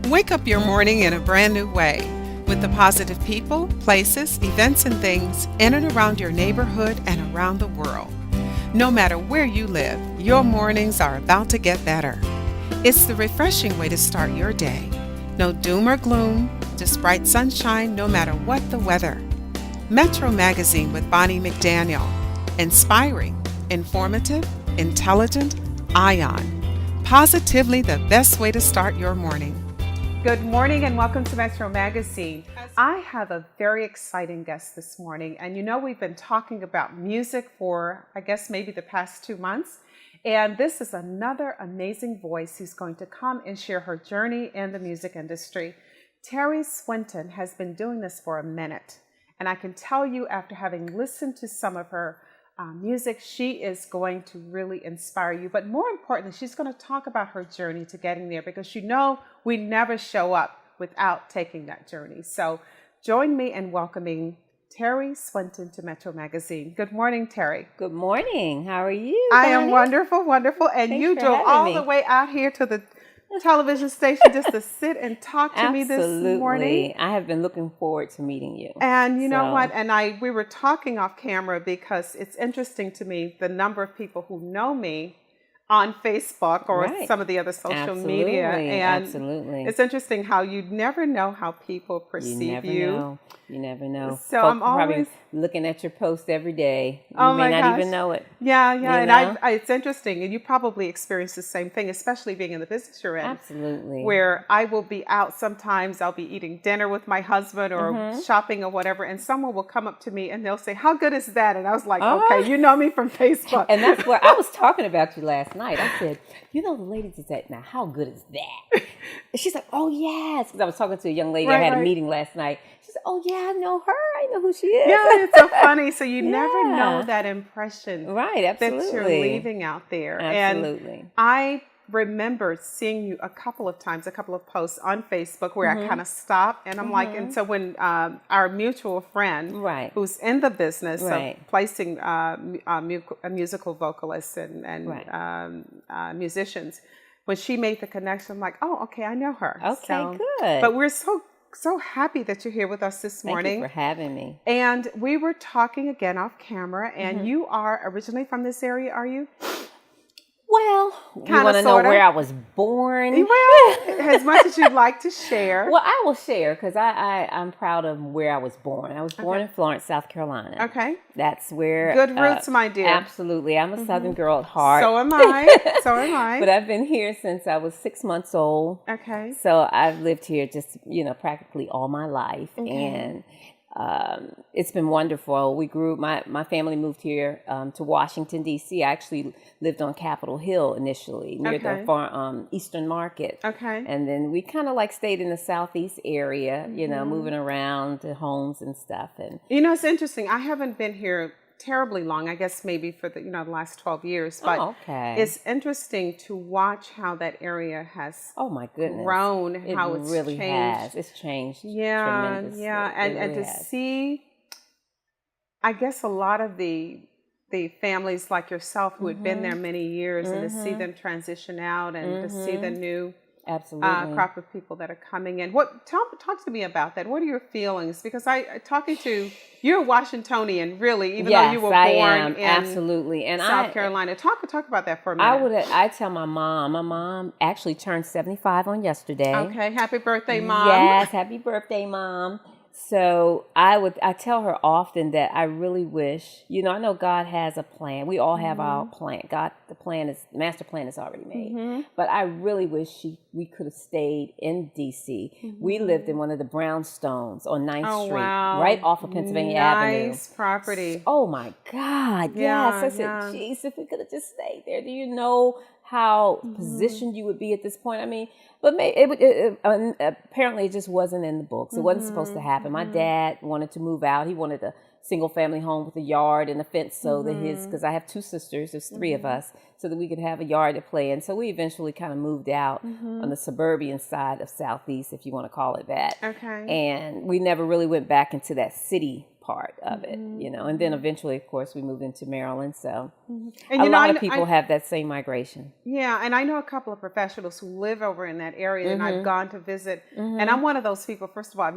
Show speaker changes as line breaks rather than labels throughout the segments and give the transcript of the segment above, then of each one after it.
Wake up your morning in a brand new way with the positive people, places, events, and things in and around your neighborhood and around the world. No matter where you live, your mornings are about to get better. It's the refreshing way to start your day. No doom or gloom, just bright sunshine no matter what the weather. Metro Magazine with Bonnie McDaniel. Inspiring, informative, intelligent, Ion. Positively the best way to start your morning. Good morning and welcome to Metro Magazine. I have a very exciting guest this morning, and we've been talking about music for, I guess, maybe the past 2 months. And this is another amazing voice who's going to come and share her journey in the music industry. Teri Swinton has been doing this for a minute. And I can tell you, after having listened to some of her music, she is going to really inspire you. But more importantly, she's going to talk about her journey to getting there, because we never show up without taking that journey. So join me in welcoming Teri Swinton to Metro Magazine. Good morning, Teri.
Good morning. How are you,
I
Bonnie?
am wonderful. And
Thanks
you
for
drove
having
all
me.
the way out here to the television station just to sit and talk to me this morning.
Absolutely. I have been looking forward to meeting you.
And you know what? And we were talking off camera, because it's interesting to me the number of people who know me on Facebook or some of the other social media. And it's interesting how you never know how people perceive you.
You never know.
So
Folk
I'm always
probably looking at your post every day. You
Oh
may
my
not
gosh.
even know it.
Yeah.
You
And
know?
it's interesting. And you probably experience the same thing, especially being in the business you're in.
Absolutely.
Where I will be out sometimes, I'll be eating dinner with my husband or shopping or whatever, and someone will come up to me and they'll say, "How good is that?" And I was like, "Okay, you know me from Facebook."
And that's where I was talking about you last night. I said, the lady just said, "Now, how good is that?" And she's like, "Oh, yes." Because I was talking to a young lady. I had a meeting last night. She said, "Oh, yeah, I know her. I know who she is."
Yeah, it's so funny. So you never know that impression
that
you're leaving out there.
Absolutely.
And I remember seeing you a couple of times, a couple of posts on Facebook where I kind of stopped and I'm like, and so when our mutual friend who's in the business of placing musical vocalists and musicians, when she made the connection, I'm like, oh, okay, I know her.
Okay, good.
But we're so happy that you're here with us this morning.
Thank you for having me.
And we were talking again off camera, and you are originally from this area, are you?
Well, you want to know where I was born?
Well, as much as you'd like to share.
Well, I will share, because I'm proud of where I was born. I was born in Florence, South Carolina.
Okay.
That's where...
Good roots, my dear.
Absolutely. I'm a Southern girl at heart.
So am I.
But I've been here since I was 6 months old.
Okay.
So I've lived here just, practically all my life.
Okay.
And it's been wonderful. We grew, my family moved here to Washington, D.C. I actually lived on Capitol Hill initially, near the Eastern Market.
Okay.
And then we kind of stayed in the Southeast area, moving around to homes and stuff. And
it's interesting. I haven't been here terribly long, I guess maybe for the the last 12 years, but it's interesting to watch how that area has grown, how it's
really
changed.
Has. It's changed tremendously.
And to see, I guess, a lot of the families like yourself who had been there many years, and to see them transition out, and to see the new crop of people that are coming in. Talk to me about that. What are your feelings? Because you're a Washingtonian, really, even though you were born in South Carolina. Talk about that for a minute.
I tell my mom. My mom actually turned 75 on yesterday.
Okay, happy birthday, Mom.
Yes, happy birthday, Mom. So I tell her often that I really wish, I know God has a plan. We all have our plan. The master plan is already made. But I really wish we could have stayed in D.C. We lived in one of the brownstones on 9th Street, right off of Pennsylvania Avenue.
Nice property.
Oh my God, yes. I said, geez, if we could have just stayed there. Do you know how positioned you would be at this point? I mean, but apparently it just wasn't in the books. It wasn't supposed to happen. My dad wanted to move out. He wanted a single family home with a yard and a fence so that because I have two sisters, there's three of us, so that we could have a yard to play in. So we eventually kind of moved out on the suburban side of Southeast, if you want to call it that.
Okay.
And we never really went back into that city part of it, you know. And then eventually, of course, we moved into Maryland. So
And
a lot of people have that same migration.
Yeah, and I know a couple of professionals who live over in that area, and I've gone to visit. And I'm one of those people. First of all,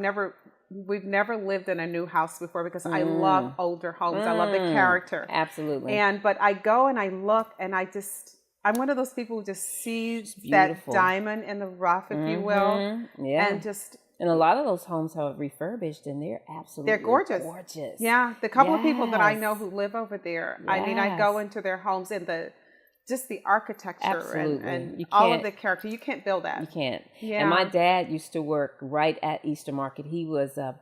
we've never lived in a new house before because I love older homes. I love the character.
Absolutely.
But I go and I look, and I'm one of those people who just sees that diamond in the rough, if you will, and just.
And a lot of those homes are refurbished, and they're absolutely
gorgeous. Yeah, the couple of people that I know who live over there, I mean, I go into their homes and just the architecture and all of the character. You can't build that.
You can't.
Yeah.
And my dad used to work right at Eastern Market. He was a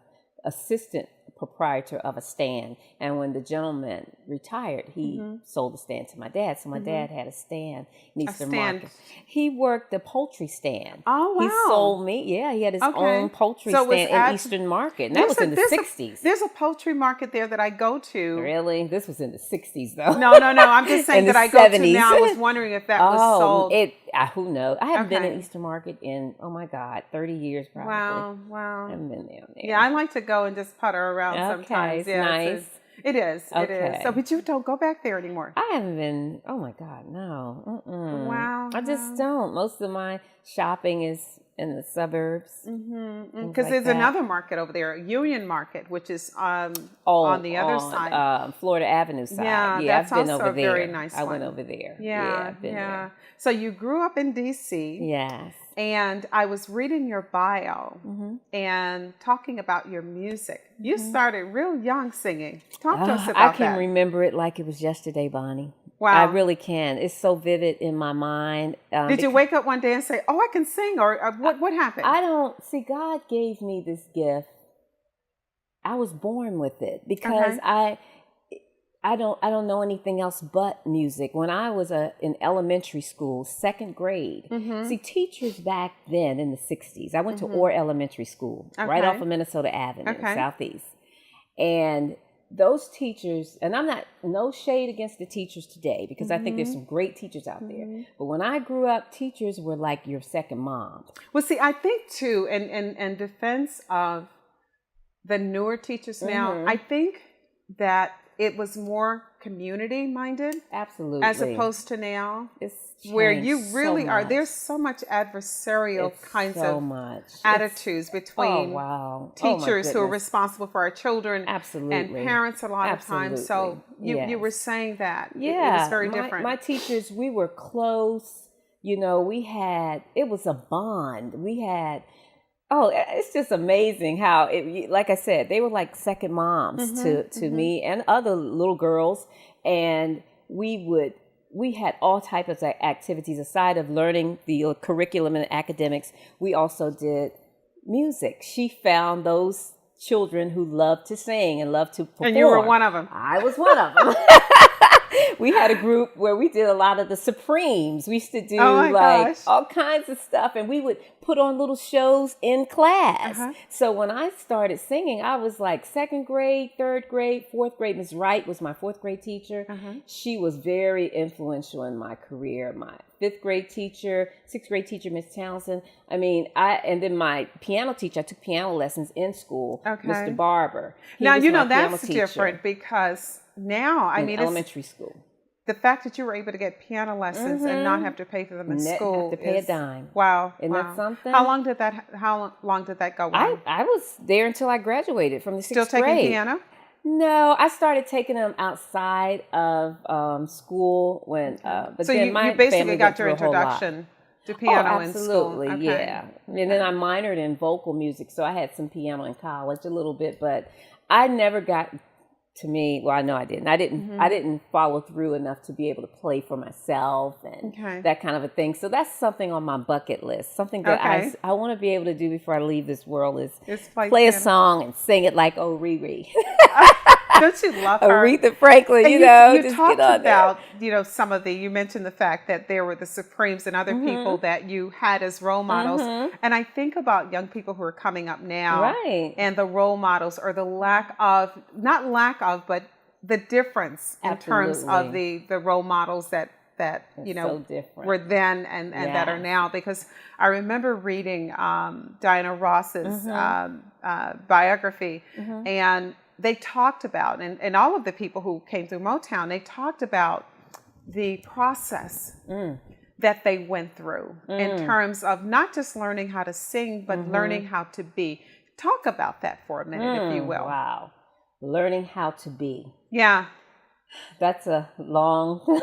assistant proprietor of a stand, and when the gentleman retired, he sold the stand to my dad. So my dad had a stand in Eastern Market. He worked the poultry stand.
Oh wow!
He sold me. Yeah, he had his own poultry stand in Eastern Market, and that was in the 60s.
There's a poultry market there that I go to.
Really? This was in the 60s, though.
No. I'm just saying that I go to now. I was wondering if that was sold.
Who knows? I haven't been in Eastern Market in 30 years probably.
Wow.
I haven't been down there.
Yeah, I like to go and just putter around sometimes.
It's nice.
It is. So, but you don't go back there anymore.
I haven't been. Oh my God, no.
Wow.
I just don't. Most of my shopping is in the suburbs.
Because there's another market over there, Union Market, which is on the other side,
Florida Avenue side.
Yeah,
that's
I've been
also
over there.
a
very nice.
I went over there.
I've been there. So you grew up in D.C.
Yes.
And I was reading your bio and talking about your music. You started real young singing. Talk to us about that.
I can remember it like it was yesterday, Bonnie.
Wow.
I really can. It's so vivid in my mind.
Did you wake up one day and say, oh, I can sing? Or what happened?
God gave me this gift. I was born with it because I don't know anything else but music. When I was in elementary school, second grade, see, teachers back then in the 60s, I went to Orr Elementary School, right off of Minnesota Avenue, Southeast. And those teachers, and I'm no shade against the teachers today, because I think there's some great teachers out there. But when I grew up, teachers were like your second mom.
Well, see, I think too, in defense of the newer teachers now, I think that it was more community minded.
Absolutely.
As opposed to now.
It's
where you really are. There's so much adversarial kinds of attitudes between teachers who are responsible for our children and parents a lot of times. So you were saying that. It was very different.
My teachers, we were close. You know, it was a bond. It's just amazing how, like I said, they were like second moms to me and other little girls. And we had all types of activities aside of learning the curriculum and academics. We also did music. She found those children who loved to sing and loved to perform.
And you were one of them.
I was one of them. We had a group where we did a lot of the Supremes. We used to do all kinds of stuff, and we would put on little shows in class. So when I started singing, I was like second grade, third grade, fourth grade. Ms. Wright was my fourth grade teacher. She was very influential in my career. My fifth grade teacher, sixth grade teacher, Miss Townsend. I mean, and then my piano teacher, I took piano lessons in school, Mr. Barber.
Now, you know, that's different because now, I mean,
elementary school.
The fact that you were able to get piano lessons and not have to pay for them in school.
Have to pay a dime.
Wow.
Isn't that something?
How long did that go on?
I was there until I graduated from the sixth grade.
Still taking piano?
No, I started taking them outside of school when. But
so
then
you basically got your introduction to piano in school.
Absolutely, yeah. And then I minored in vocal music, so I had some piano in college a little bit, but I never got. To me, well, I know I didn't. I didn't follow through enough to be able to play for myself and that kind of a thing. So that's something on my bucket list. Something that I want to be able to do before I leave this world is play a song and sing it like Riri.
Don't you love her?
Aretha Franklin,
and
you know.
You
just
talked
get on
about,
there.
Some of you mentioned the fact that there were the Supremes and other people that you had as role models. And I think about young people who are coming up now and the role models or the but the difference in terms of the role models that were then and that are now. Because I remember reading Diana Ross's biography, and they talked about, and all of the people who came through Motown, they talked about the process that they went through in terms of not just learning how to sing, but learning how to be. Talk about that for a minute, if you will.
Wow. Learning how to be.
Yeah.
That's a long,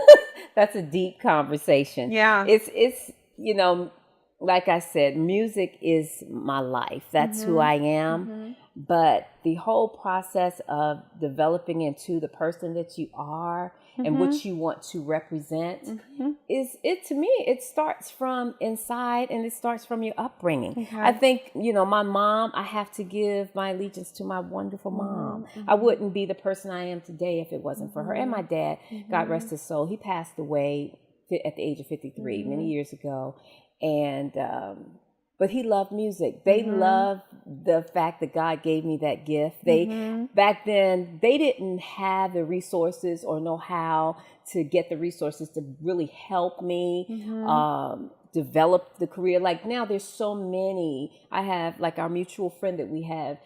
that's a deep conversation.
Yeah.
It's, you know, like I said, music is my life. That's who I am. But the whole process of developing into the person that you are and what you want to represent is it, to me, it starts from inside and it starts from your upbringing. Okay. I think, you know, my mom, I have to give my allegiance to my wonderful mom. I wouldn't be the person I am today if it wasn't for her. And my dad, God rest his soul, he passed away at the age of 53 many years ago. And, but he loved music. They loved the fact that God gave me that gift. They, back then, they didn't have the resources or know how to get the resources to really help me, develop the career. Like now there's so many. I have like our mutual friend that we have,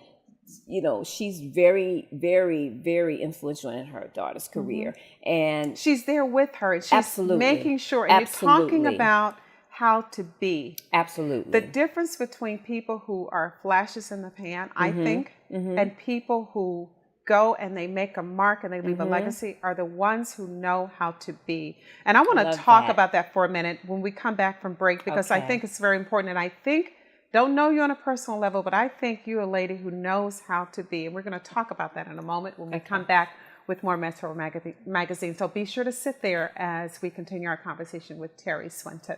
you know, she's very, very, very influential in her daughter's career. And
she's there with her. And she's making sure, and you're talking about how to be. Absolutely. The difference between people who are flashes in the pan, I think, and people who go and they make a mark and they leave a legacy are the ones who know how to be. And I want to talk about that for a minute when we come back from break, because I think it's very important. And I think, don't know you on a personal level, but I think you're a lady who knows how to be. And we're going to talk about that in a moment when we come back with more Metro Magazine. So be sure to sit there as we continue our conversation with Teri Swinton.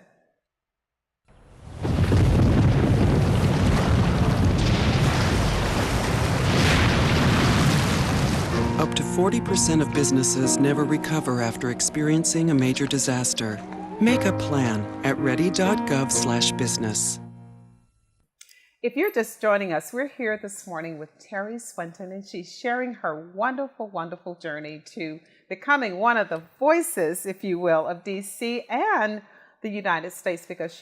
Up to 40% of businesses never recover after experiencing a major disaster. Make a plan at ready.gov/business.
If you're just joining us, we're here this morning with Teri Swinton, and she's sharing her wonderful, wonderful journey to becoming one of the voices, if you will, of DC and the United States, because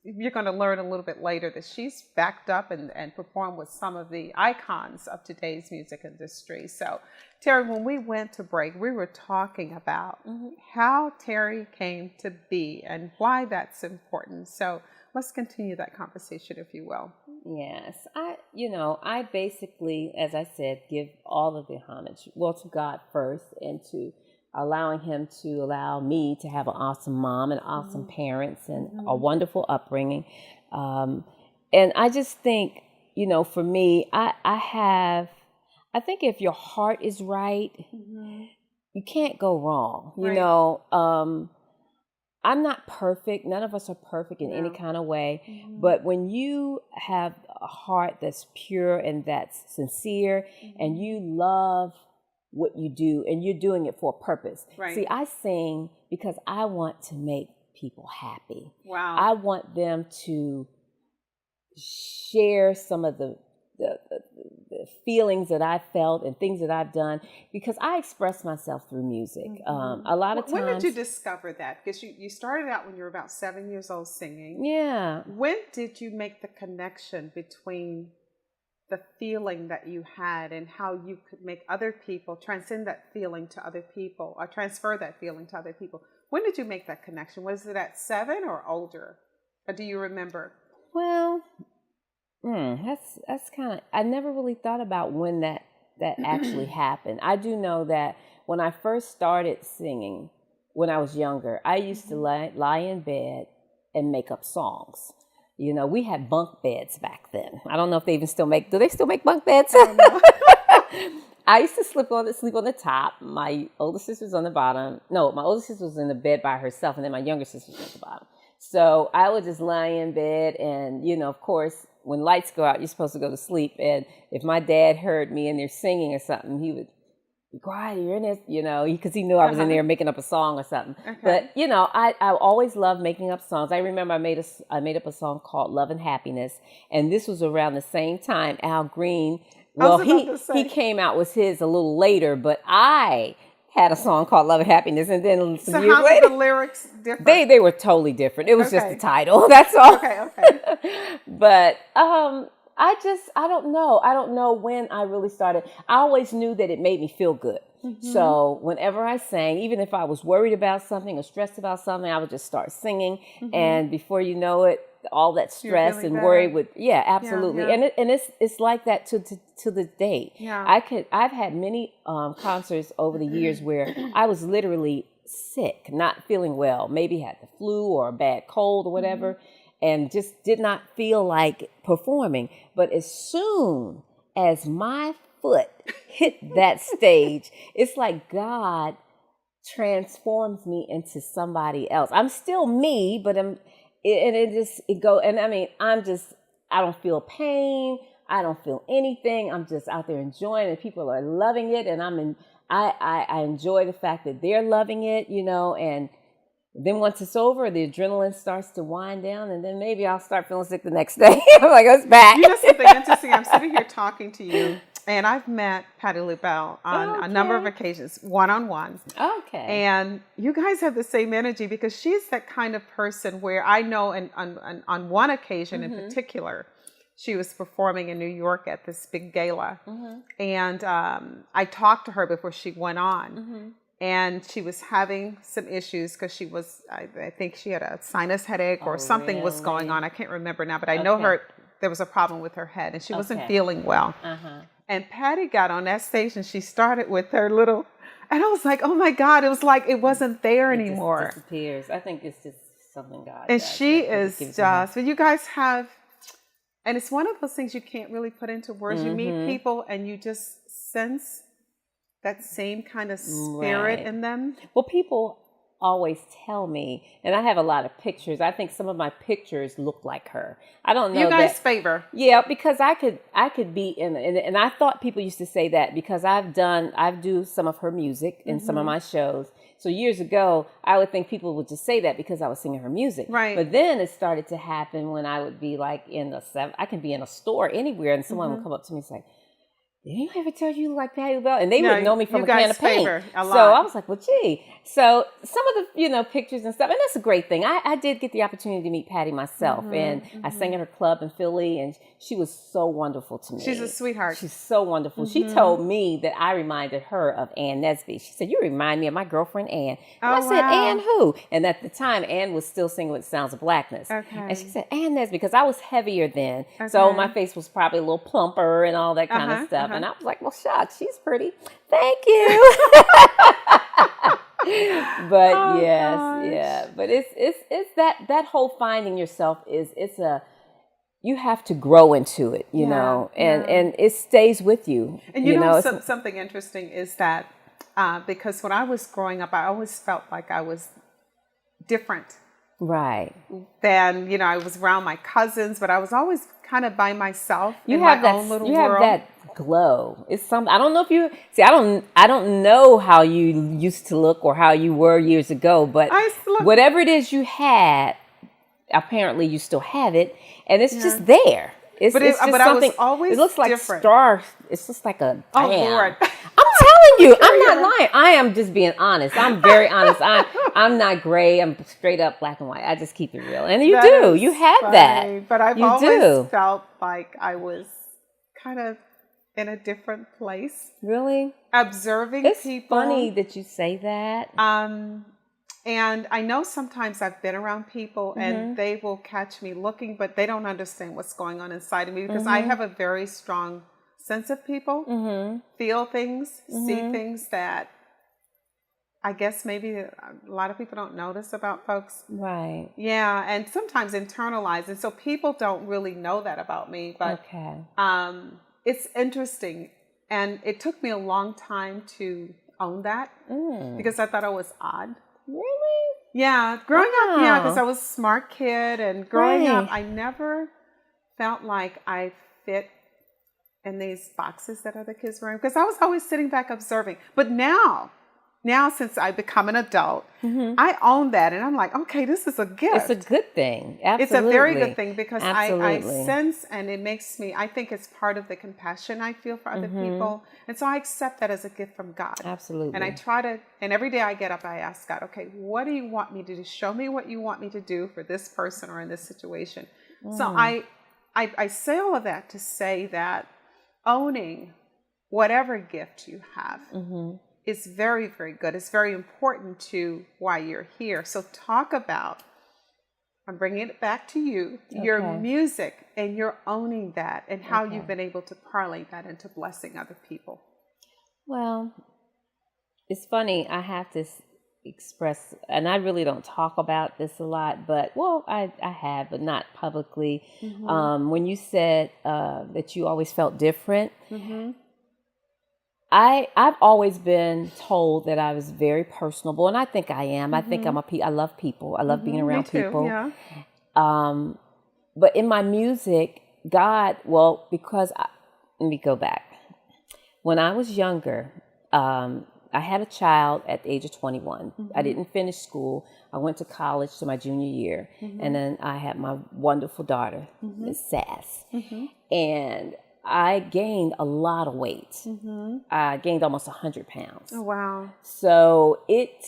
you're going to learn a little bit later that she's backed up and performed with some of the icons of today's music industry. So, Teri, when we went to break, we were talking about how Teri came to be and why that's important. So let's continue that conversation, if you will.
Yes. I basically, as I said, give all of the homage, well, to God first, and to allowing him to allow me to have an awesome mom and awesome parents and a wonderful upbringing. And I just think, you know, for me, I think if your heart is right, you can't go wrong. You know, I'm not perfect. None of us are perfect in any kind of way. But when you have a heart that's pure and that's sincere and you love what you do and you're doing it for a purpose. Right. See, I sing because I want to make people happy. Wow. I want them to share some of the feelings that I felt and things that I've done, because I express myself through music. A lot of times.
When did you discover that? Because you started out when you were about 7 years old singing.
Yeah.
When did you make the connection between the feeling that you had and how you could make other people transcend that feeling to other people or transfer that feeling to other people? When did you make that connection? Was it at 7 or older? Or do you remember?
Well, that's kind of, I never really thought about when that actually happened. I do know that when I first started singing, when I was younger, I used to lie in bed and make up songs. You know, we had bunk beds back then. I don't know if they even do they still make bunk beds? I don't know. I used to sleep on the top. My older sister was on the bottom. No, my older sister was in the bed by herself, and then my younger sister was on the bottom. So I would just lie in bed, and, you know, of course, when lights go out, you're supposed to go to sleep. And if my dad heard me in there singing or something, he would be quiet, you're in there, you know, because he knew I was in there making up a song or something. But, you know, I always loved making up songs. I remember I made up a song called Love and Happiness. And this was around the same time Al Green, well, he came out with his a little later, but I had a song called Love and Happiness, and then some years later,
the lyrics different?
They were totally different. It was just the title. That's all.
Okay.
But I don't know. I don't know when I really started. I always knew that it made me feel good. So whenever I sang, even if I was worried about something or stressed about something, I would just start singing. And before you know it, all that stress and worry would, absolutely.
Yeah.
And it's like that to the date.
Yeah.
I've had many concerts over the years where I was literally sick, not feeling well, maybe had the flu or a bad cold or whatever, and just did not feel like performing. But as soon as my foot hit that stage, it's like God transforms me into somebody else. I'm still me, but I don't feel pain. I don't feel anything. I'm just out there enjoying it. People are loving it. And I enjoy the fact that they're loving it, and then once it's over, the adrenaline starts to wind down, and then maybe I'll start feeling sick the next day. I'm like, it's back.
You know something interesting? I'm sitting here talking to you, and I've met Patti LaBelle on a number of occasions, one-on-one.
Okay.
And you guys have the same energy, because she's that kind of person where I know, and on one occasion in particular, she was performing in New York at this big gala. And I talked to her before she went on. And she was having some issues because she was, I think she had a sinus headache or something was going on. I can't remember now, but I know there was a problem with her head and she wasn't feeling well. And Patti got on that stage and she started with her little, and I was like, oh my God, it was like it wasn't there anymore.
It disappears. I think it's just something God
and
does.
She is just, but you guys have, and it's one of those things you can't really put into words. You meet people and you just sense that same kind of spirit in them.
Well, people always tell me, and I have a lot of pictures. I think some of my pictures look like her. I don't know.
You guys favor.
Yeah, because I could be in, and I thought people used to say that because I do some of her music in some of my shows. So years ago, I would think people would just say that because I was singing her music.
Right.
But then it started to happen when I would be like I can be in a store anywhere, and someone would come up to me and say, did anyone ever tell you like Patti LaBelle? And they would know me from a can of paint. So I was like, well, gee. So some of the, pictures and stuff, and that's a great thing. I did get the opportunity to meet Patti myself, and I sang at her club in Philly, and she was so wonderful to me.
She's a sweetheart.
She's so wonderful. She told me that I reminded her of Ann Nesby. She said, you remind me of my girlfriend Ann. And I said, Ann who? And at the time, Ann was still singing with Sounds of Blackness. Okay. And she said, Ann Nesby, because I was heavier then. Okay. So my face was probably a little plumper and all that kind of stuff. And I was like, well, shucks, she's pretty. Thank you. But but it's that whole finding yourself you have to grow into it, you know, and it stays with you.
And you know something interesting is that because when I was growing up, I always felt like I was different.
Right.
Than, I was around my cousins, but I was always kind of by myself in my own little world.
You have that glow. It's something. I don't know if you see. I don't know how you used to look or how you were years ago, but whatever it is you had, apparently you still have it, and it's just there. It's just something.
I was always
it looks like
different.
Stars. It's just like a.
Oh Lord.
I'm telling you, I'm not lying. I am just being honest. I'm very honest. I'm not gray. I'm straight up black and white. I just keep it real. And you do. You have that.
But I've always felt like I was kind of in a different place.
Really?
Observing people.
It's funny that you say that.
And I know sometimes I've been around people and they will catch me looking, but they don't understand what's going on inside of me because I have a very strong sense of people, feel things, see things that I guess maybe a lot of people don't notice about folks.
Right.
Yeah, and sometimes internalize. And so people don't really know that about me. But it's interesting. And it took me a long time to own that because I thought I was odd.
Really?
Yeah. Growing up, because I was a smart kid. And growing up, I never felt like I fit in these boxes that other kids were in because I was always sitting back observing. But now since I've become an adult, I own that. And I'm like, okay, this is a gift.
It's a good thing. Absolutely.
It's a very good thing because I sense and it makes me, I think it's part of the compassion I feel for other people. And so I accept that as a gift from God.
Absolutely.
And I try to, and every day I get up, I ask God, okay, what do you want me to do? Show me what you want me to do for this person or in this situation. So I say all of that to say that owning whatever gift you have is very, very good. It's very important to why you're here. So talk about, I'm bringing it back to you, your music, and you're owning that, and how you've been able to parlay that into blessing other people.
Well, it's funny. I have to express, and I really don't talk about this a lot, but I have, but not publicly. When you said that you always felt different, I've always been told that I was very personable, and I think I am. I think I love people. I love being around people.
Yeah.
But in my music, God, let me go back. When I was younger, I had a child at the age of 21. I didn't finish school. I went to college to my junior year, and then I had my wonderful daughter, Miss Sass, and I gained a lot of weight. I gained almost 100 pounds.
Oh, wow.
So it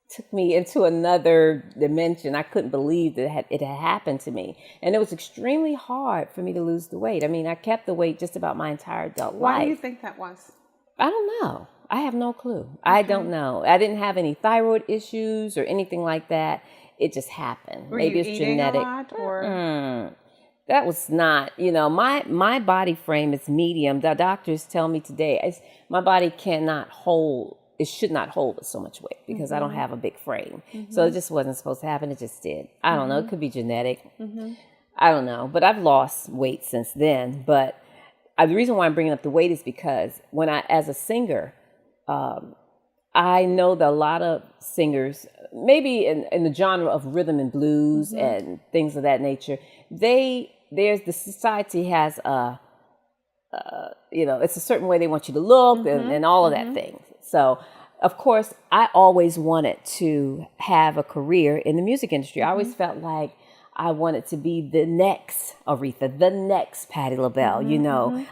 took me into another dimension. I couldn't believe that it had happened to me. And it was extremely hard for me to lose the weight. I mean, I kept the weight just about my entire adult life.
Why do you think that was?
I don't know. I have no clue. I don't know. I didn't have any thyroid issues or anything like that. It just happened.
Maybe
it's genetic.
A lot, or?
That was not, my body frame is medium. The doctors tell me today, my body it should not hold so much weight because I don't have a big frame. So it just wasn't supposed to happen. It just did. I don't know. It could be genetic. I don't know. But I've lost weight since then. But the reason why I'm bringing up the weight is because as a singer, I know that a lot of singers, maybe in the genre of rhythm and blues and things of that nature, the society has it's a certain way they want you to look and all of that thing. So, of course, I always wanted to have a career in the music industry. I always felt like I wanted to be the next Aretha, the next Patti LaBelle,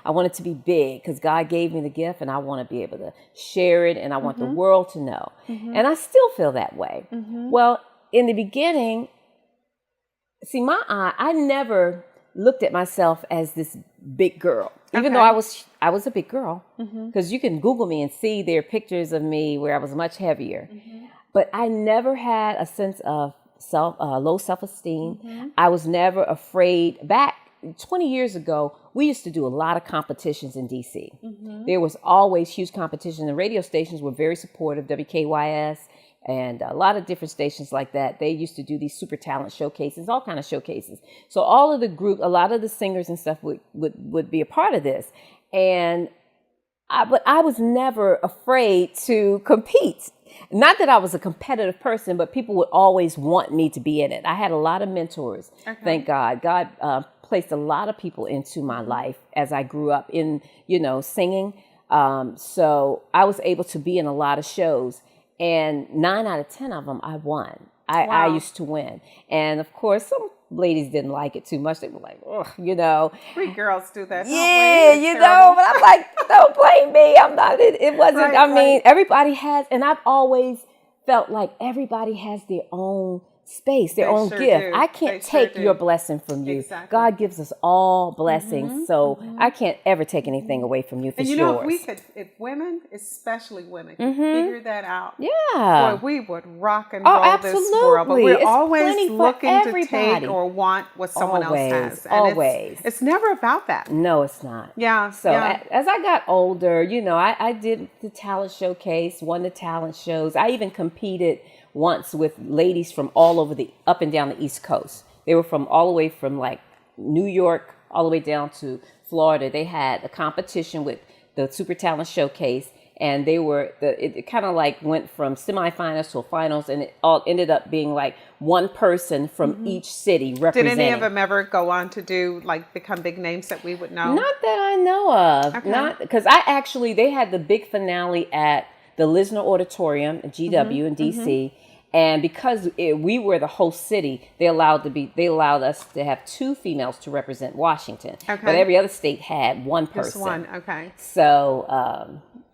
I wanted to be big because God gave me the gift and I want to be able to share it and I want the world to know. And I still feel that way. Well, in the beginning, see, I never looked at myself as this big girl, even though I was a big girl, because you can Google me and see there are pictures of me where I was much heavier, but I never had a sense of low self-esteem. I was never afraid. Back 20 years ago, we used to do a lot of competitions in DC. There was always huge competition. The radio stations were very supportive, WKYS and a lot of different stations like that. They used to do these super talent showcases, all kind of showcases. So all of the group, a lot of the singers and stuff would be a part of this. But I was never afraid to compete. Not that I was a competitive person, but people would always want me to be in it. I had a lot of mentors. Thank God. God placed a lot of people into my life as I grew up in, singing. So I was able to be in a lot of shows. And 9 out of 10 of them, I won. I used to win. And of course, some ladies didn't like it too much. They were like, ugh,
We girls do that.
Yeah, but I'm like, don't blame me. I'm not, it wasn't, mean, everybody has, and I've always felt like everybody has their own space, their own gift. I can't take your blessing from you.
Exactly.
God gives us all blessings, so I can't ever take anything away from you. If it's yours.
If women, especially women, could figure that out,
boy,
we would rock and roll this world. But we're always looking to take or want what someone else has. And it's never about that.
No, it's not.
Yeah.
So as I got older, I did the talent showcase, won the talent shows. I even competed once with ladies from all over up and down the East Coast. They were from all the way from like New York all the way down to Florida. They had a competition with the Super Talent Showcase, and it kind of like went from semifinals to finals, and it all ended up being like one person from each city representing.
Did any of them ever go on to become big names that we would know?
Not that I know of. Okay. Not because they had the big finale at the Lisner Auditorium at GW in DC. And because we were the host city, they allowed us to have 2 females to represent Washington. Okay. But every other state had one person.
Just one, okay.
So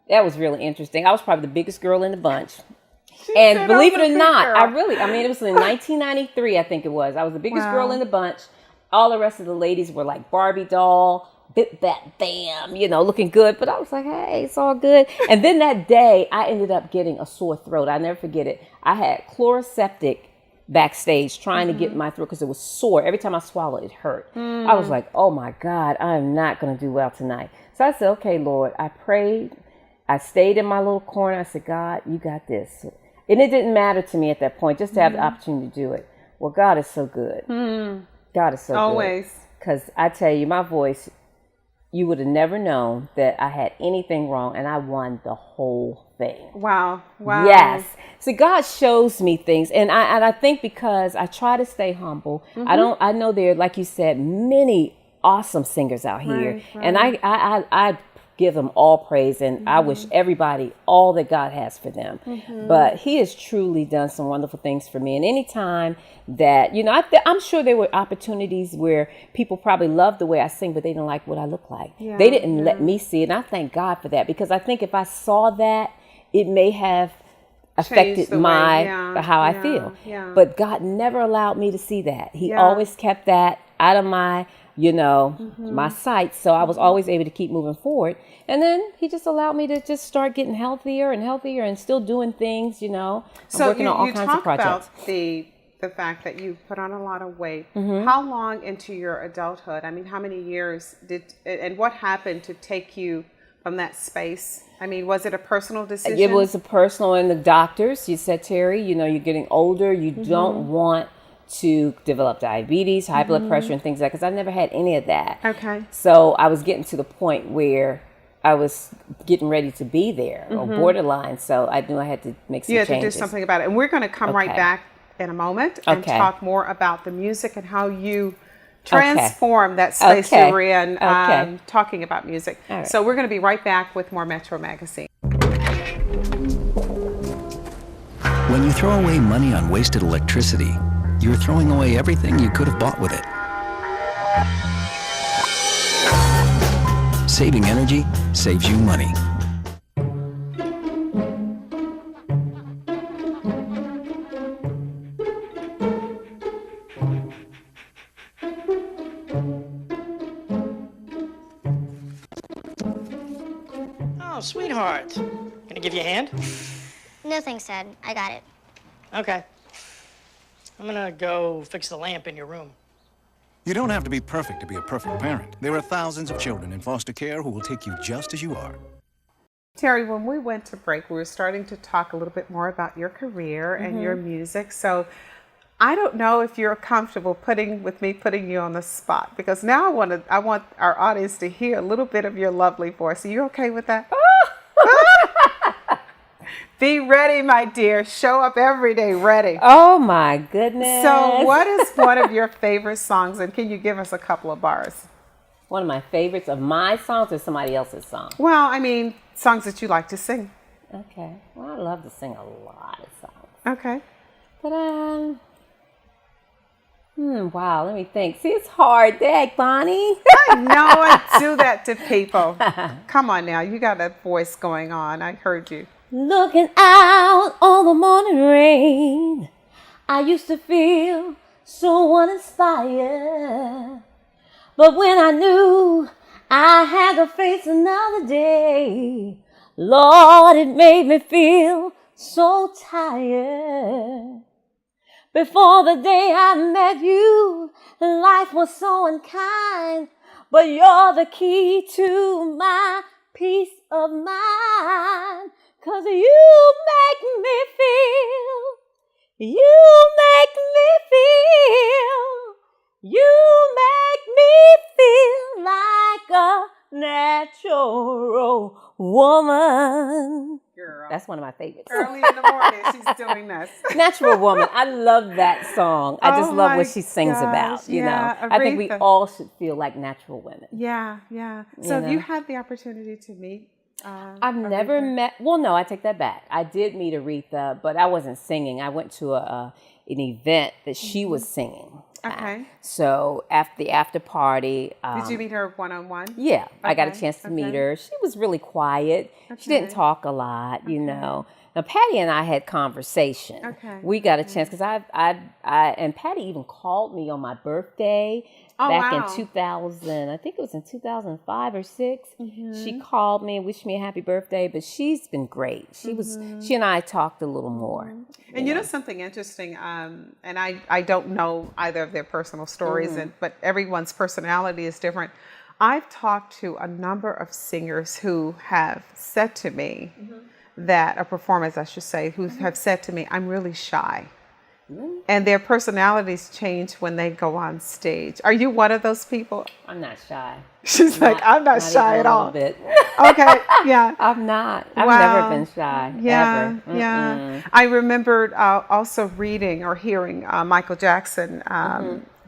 that was really interesting. I was probably the biggest girl in the bunch. And believe it or not, it was in 1993, I think it was. I was the biggest girl in the bunch. all the rest of the ladies were like Barbie doll, bit bat bam, looking good. But I was like, hey, it's all good. And then that day, I ended up getting a sore throat. I never forget it. I had chloroseptic backstage trying to get my throat because it was sore. Every time I swallowed, it hurt. I was like, oh my God, I'm not going to do well tonight. So I said, okay, Lord, I prayed. I stayed in my little corner. I said, God, you got this. And it didn't matter to me at that point, just to have the opportunity to do it. Well, God is so good. God is so
Always.
good. Because I tell you, my voice, you would have never known that I had anything wrong, and I won the whole thing.
Wow.
Yes. So God shows me things, and I think because I try to stay humble. I know there, like you said, many awesome singers out here,
Right.
and I give them all praise, and I wish everybody all that God has for them. But He has truly done some wonderful things for me. And anytime that, I'm sure there were opportunities where people probably loved the way I sing, but they didn't like what I look like. They didn't let me see it. And I thank God for that, because I think if I saw that, it may have affected how I feel. But God never allowed me to see that. He always kept that out of my my sight. So I was always able to keep moving forward. And then He just allowed me to just start getting healthier and healthier and still doing things, I'm working on all kinds of projects.
About the fact that you put on a lot of weight. How long into your adulthood? I mean, how many years and what happened to take you from that space? I mean, was it a personal decision?
It was a personal, and the doctors, you said, Teri, you're getting older. You don't want to develop diabetes, high blood pressure, and things like that, because I never had any of that.
Okay.
So I was getting to the point where I was getting ready to be there, or borderline. So I knew I had to make some changes.
You had to do something about it. And we're going to come right back in a moment and talk more about the music and how you transform that space you were in, talking about music. Right. So we're going to be right back with more Metro Magazine.
When you throw away money on wasted electricity, you're throwing away everything you could have bought with it. Saving energy saves you money.
Oh, sweetheart. Gonna give you a hand?
No thanks, Dad. I got it.
Okay. I'm gonna go fix the lamp in your room.
You don't have to be perfect to be a perfect parent. There are thousands of children in foster care who will take you just as you are.
Teri, when we went to break, we were starting to talk a little bit more about your career and your music. So I don't know if you're comfortable putting you on the spot, because now I want our audience to hear a little bit of your lovely voice. Are you okay with that? Be ready, my dear. Show up every day ready.
Oh, my goodness.
So what is one of your favorite songs, and can you give us a couple of bars?
One of my favorites of my songs or somebody else's song?
Well, I mean, songs that you like to sing.
Okay. Well, I love to sing a lot of songs.
Okay.
But, wow, let me think. See, it's hard. Dag, Bonnie.
I know I do that to people. Come on now. You got that voice going on. I heard you.
Looking out on the morning rain, I used to feel so uninspired. But when I knew I had to face another day, Lord, it made me feel so tired. Before the day I met you, life was so unkind, but you're the key to my peace of mind. 'Cause you make me feel like a natural woman.
Girl.
That's one of my favorites.
Early in the morning, she's doing this.
Natural Woman. I love that song. I just love what she sings about, you know. I think we all should feel like natural women.
Yeah. So have you had the opportunity to meet
I've never met, well, no, I take that back. I did meet Aretha, but I wasn't singing. I went to an event that she was singing.
Okay.
So after the after party.
Did you meet her one-on-one?
Yeah, I got a chance to meet her. She was really quiet. She didn't talk a lot, you know. Now, Patty and I had conversation.
Okay.
We got a chance because and Patty even called me on my birthday back in 2000. I think it was in 2005 or 6. She called me and wished me a happy birthday. But she's been great. She and I talked a little more.
And you know something interesting, and I don't know either of their personal stories, but everyone's personality is different. I've talked to a number of singers who have said to me that, or performers I should say, who have said to me, I'm really shy. And their personalities change when they go on stage. Are you one of those people?
I'm not shy.
She's like, I'm not shy at all.
Bit.
Okay, yeah.
I'm not. I've
Wow.
never been shy.
Yeah,
Ever.
yeah. I remembered also reading or hearing Michael Jackson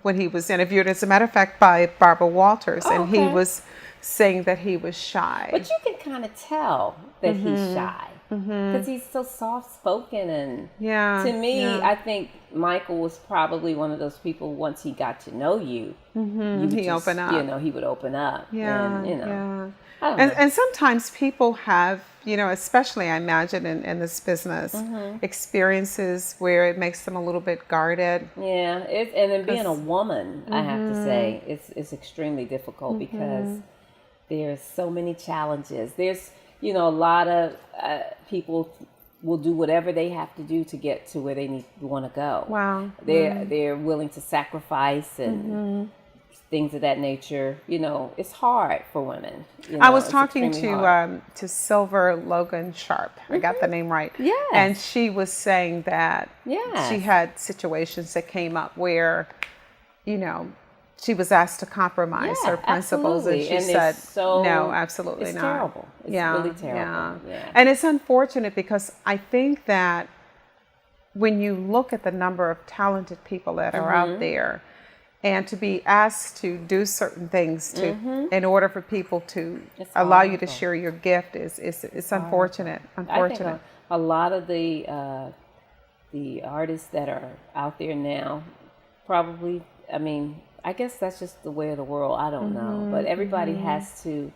when he was interviewed, as a matter of fact, by Barbara Walters, and he was saying that he was shy.
But you can kind of tell that he's shy because he's so soft-spoken, and to me, I think Michael was probably one of those people. Once he got to know you,
he opened up.
You know, he would open up.
Yeah,
and, you know,
And sometimes people have, you know, especially I imagine in this business, experiences where it makes them a little bit guarded.
Yeah, and then being a woman, I have to say, it's extremely difficult because there's so many challenges. There's, you know, a lot of people will do whatever they have to do to get to where they want to go.
Wow.
They're willing to sacrifice and things of that nature. You know, it's hard for women. You know,
I was talking
to
to Silver Logan Sharp. I got the name right.
Yes.
And she was saying that she had situations that came up where, you know, she was asked to compromise her principles,
absolutely.
and she said, "No, absolutely
it's
not."
Terrible. It's really terrible. Yeah.
And it's unfortunate because I think that when you look at the number of talented people that are out there, and to be asked to do certain things in order for people to allow you to share your gift it's unfortunate.
I think a lot of the artists that are out there now probably, I mean, I guess that's just the way of the world. I don't know, but everybody has to.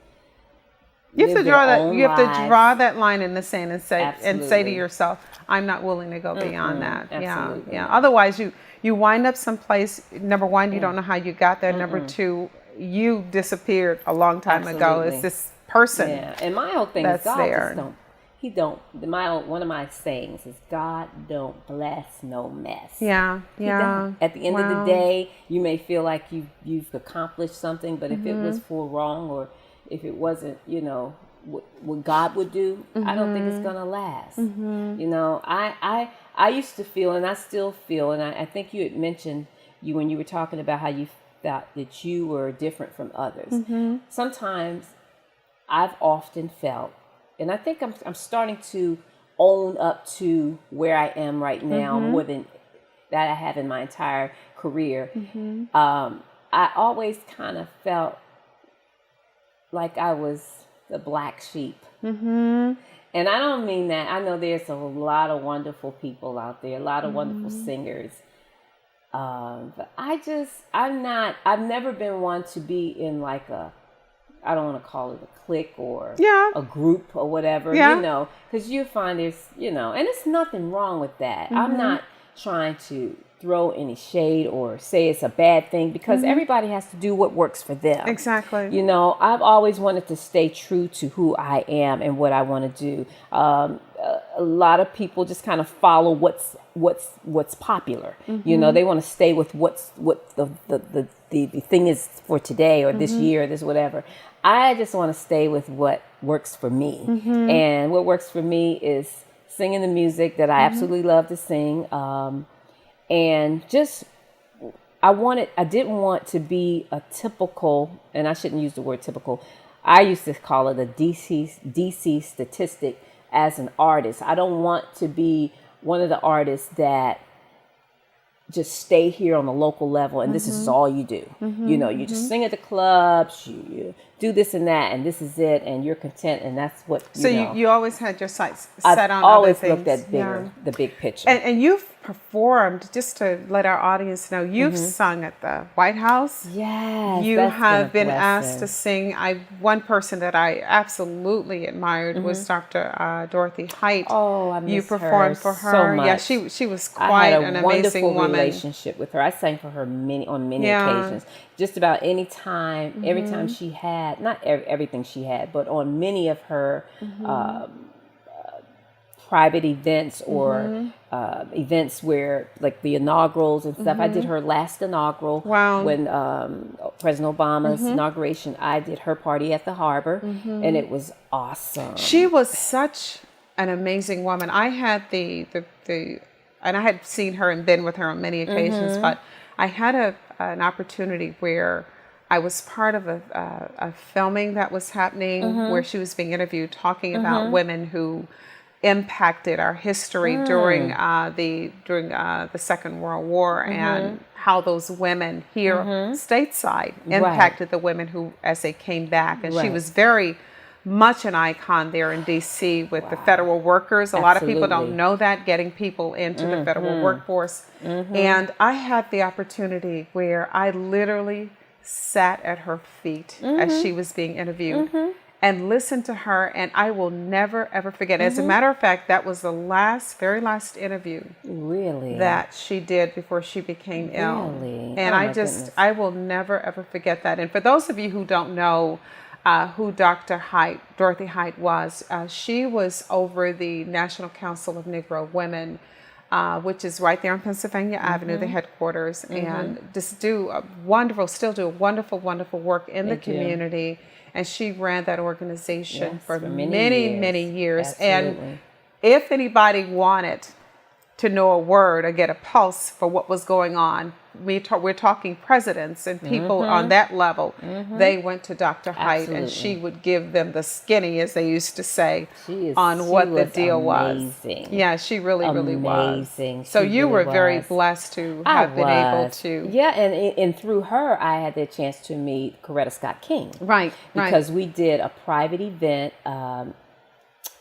You have to draw that. You have to draw
lives.
that line in the sand and say to yourself, "I'm not willing to go beyond that."
Absolutely.
Yeah. Otherwise, you wind up someplace. Number one, you don't know how you got there. Number two, you disappeared a long time ago. It's this person.
Yeah, and my whole thing is God just don't. He don't. One of my sayings is God don't bless no mess.
Yeah.
At the end of the day, you may feel like you've accomplished something, but if it was for wrong or if it wasn't, you know, what God would do, I don't think it's gonna last. You know, I used to feel, and I still feel, and I think you had mentioned when you were talking about how you felt that you were different from others. Sometimes I've often felt, and I think I'm starting to own up to where I am right now more than that I have in my entire career. I always kind of felt like I was the black sheep. And I don't mean that. I know there's a lot of wonderful people out there, a lot of wonderful singers. But I've never been one to be in like I don't want to call it a clique or a group or whatever, you know, because you find there's, you know, and it's nothing wrong with that. I'm not trying to throw any shade or say it's a bad thing because everybody has to do what works for them.
Exactly.
You know, I've always wanted to stay true to who I am and what I want to do. A lot of people just kind of follow what's popular. You know, they want to stay with what the thing is for today or this year or this whatever. I just want to stay with what works for me. And what works for me is singing the music that I absolutely love to sing. And just, I didn't want to be a typical, and I shouldn't use the word typical. I used to call it a DC statistic as an artist. I don't want to be one of the artists that just stay here on the local level and this is all you do. You know, you just sing at the clubs, you do this and that, and this is it, and you're content, and that's what you know.
You always had your sights set on
I've always
other
looked
things.
at the big picture.
And you've performed, just to let our audience know, you've sung at the White House.
Yes,
You
that's
have
been
been
a
asked to
blessing.
sing. One person that I absolutely admired was Dr. Dorothy Height.
Oh, I
You
miss
performed
her
for
so
her. Yeah,
much.
she was
I
quite
had a
an
wonderful
amazing woman.
relationship with her. I sang for her on many
Yeah.
occasions. Just about any time, every time she had, not everything she had, but on many of her private events or events where, like the inaugurals and stuff. I did her last inaugural.
Wow.
When President Obama's inauguration, I did her party at the harbor, and it was awesome.
She was such an amazing woman. I had the and I had seen her and been with her on many occasions, but I had an opportunity where I was part of a filming that was happening where she was being interviewed, talking about women who impacted our history during the Second World War, and how those women here stateside impacted the women who, as they came back. And she was very much an icon there in D.C. with the federal workers. A lot of people don't know that, getting people into the federal workforce. And I had the opportunity where I literally sat at her feet as she was being interviewed and listened to her, and I will never ever forget. As a matter of fact, that was the very last interview that she did before she became ill. And I will never ever forget that. And for those of you who don't know who Dorothy Height was, she was over the National Council of Negro Women, which is right there on Pennsylvania Avenue, the headquarters, and just still do wonderful, wonderful work in the community. And she ran that organization for many years.
Absolutely.
And if anybody wanted to know a word or get a pulse for what was going on, we're talking presidents and people on that level. They went to Dr. Height, and she would give them the skinny, as they used to say, on what the deal was. Yeah, she really was. So you were very blessed to have been able to.
Yeah, and through her, I had the chance to meet Coretta Scott King.
Right.
Because we did a private event,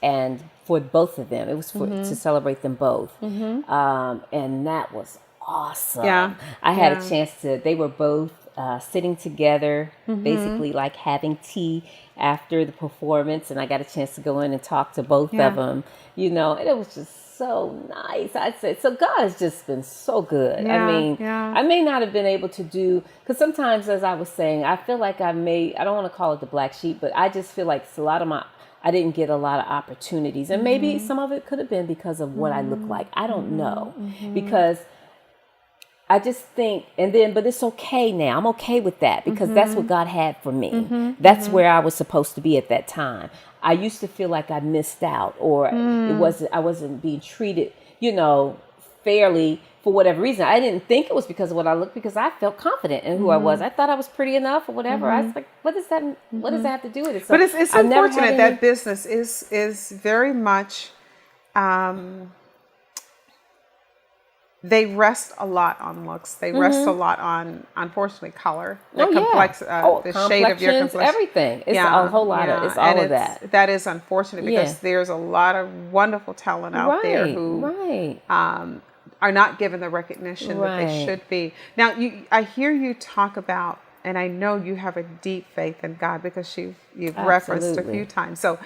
and for both of them, it was to celebrate them both, and that was awesome.
Yeah,
I had a chance they were both sitting together, basically like having tea after the performance, and I got a chance to go in and talk to both of them, and it was just so nice. I'd say, so God has just been so good. I mean, I may not have been able to do, because sometimes, as I was saying, I feel like I don't want to call it the black sheep, but I just feel like I didn't get a lot of opportunities, and maybe some of it could have been because of what I look like. I don't know, because I just think, but it's okay now. I'm okay with that, because that's what God had for me. That's where I was supposed to be at that time. I used to feel like I missed out, or I wasn't being treated, fairly for whatever reason. I didn't think it was because of what I looked, because I felt confident in who I was. I thought I was pretty enough or whatever. I was like, what does that have to do with it? So
but it's unfortunate that business is very much, they rest a lot on looks. They rest a lot on, unfortunately, color, the the shade of your complexion,
everything. It's a whole lot of, it's all of that.
That is unfortunate, because there's a lot of wonderful talent out there who are not given the recognition that they should be. Now, I hear you talk about, and I know you have a deep faith in God, because you've referenced a few times. So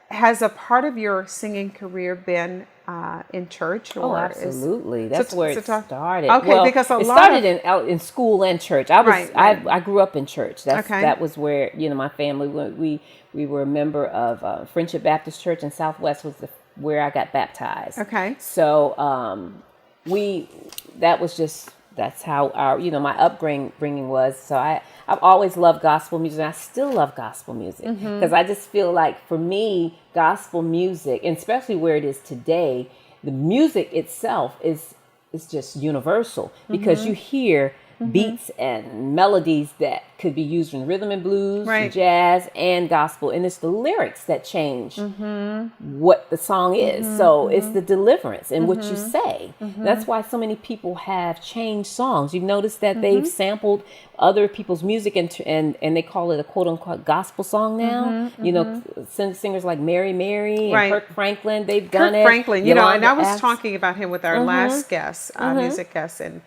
has a part of your singing career been in church?
Or absolutely. That's where it started.
Okay, because it
started in school and church. I grew up in church. That was where, my family, we were a member of Friendship Baptist Church in Southwest, was where I got baptized.
Okay.
So that's how our, my upbringing was. So I've always loved gospel music. And I still love gospel music, because I just feel like, for me, gospel music, and especially where it is today, the music itself is just universal, because you hear beats and melodies that could be used in rhythm and blues,
Right.
jazz, and gospel. And it's the lyrics that change what the song is. So it's the deliverance in what you say. That's why so many people have changed songs. You've noticed that they've sampled other people's music and they call it a quote unquote gospel song now. You know, singers like Mary and
Right.
Kirk Franklin, they've done it.
Franklin, you know, and I was
Yolanda
talking about him with our last guest, music guest, and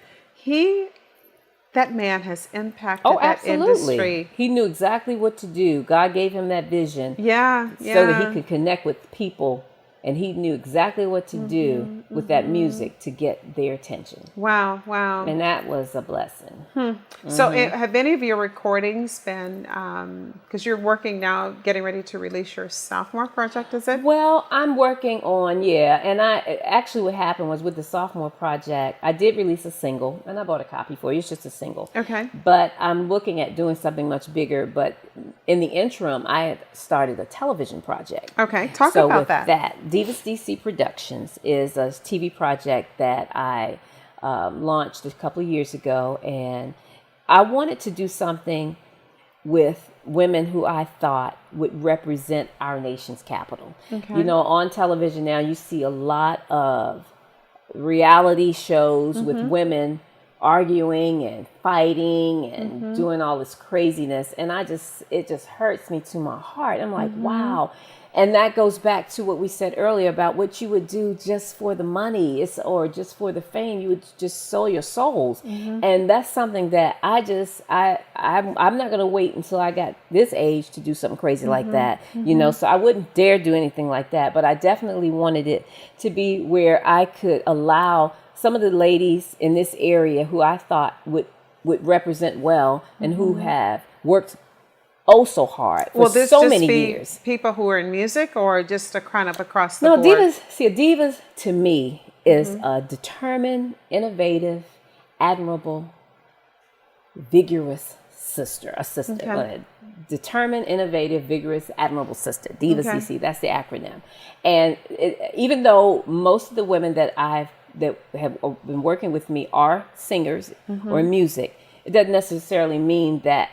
that man has impacted that
absolutely.
industry.
He knew exactly what to do. God gave him that vision
Yeah,
so that he could connect with people, and he knew exactly what to do with that music to get their attention.
Wow, wow.
And that was a blessing.
So have any of your recordings been, because you're working now, getting ready to release your sophomore project, is it?
Well, I'm working on, and actually what happened was with the sophomore project, I did release a single, and I bought a copy for you. It's just a single.
Okay.
But I'm looking at doing something much bigger. But in the interim, I had started a television project.
Okay, talk
so
about
with
that.
Divas DC Productions is a TV project that I launched a couple of years ago, and I wanted to do something with women who I thought would represent our nation's capital.
Okay.
You know, on television now you see a lot of reality shows with women arguing and fighting and doing all this craziness, and it just hurts me to my heart. I'm like, wow. And that goes back to what we said earlier about what you would do just for the money or just for the fame. You would just sell your souls. And that's something that I'm not going to wait until I got this age to do something crazy like that. You know, so I wouldn't dare do anything like that. But I definitely wanted it to be where I could allow some of the ladies in this area who I thought would represent well and who have worked so hard for so many years.
People who are in music, or just a kind of across the
No,
board?
divas to me is a determined, innovative, admirable, vigorous sister. A sister.
Okay.
Go ahead. Determined, innovative, vigorous, admirable sister. Divas
Okay.
DC. That's the acronym. And even though most of the women that have been working with me are singers or in music, it doesn't necessarily mean that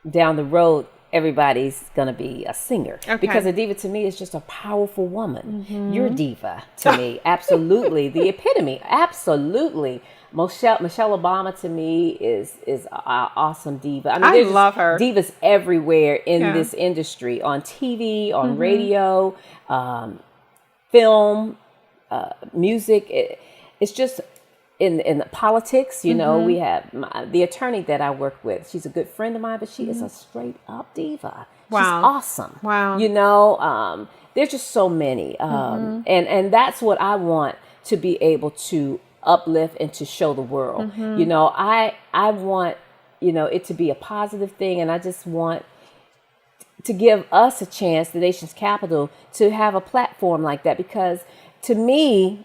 down the road everybody's gonna be a singer.
Okay.
Because a diva to me is just a powerful woman. You're a diva to me. Absolutely. The epitome. Absolutely. Michelle Obama to me is an awesome diva. I mean, there's
love her.
Divas everywhere in this industry, on TV, on radio, film, music. It's just in the politics, you know, we have the attorney that I work with. She's a good friend of mine, but she is a straight up diva.
Wow.
She's awesome.
Wow.
You know, there's just so many. And that's what I want to be able to uplift and to show the world. You know, I want, you know, it to be a positive thing. And I just want to give us a chance, the nation's capital, to have a platform like that. Because to me,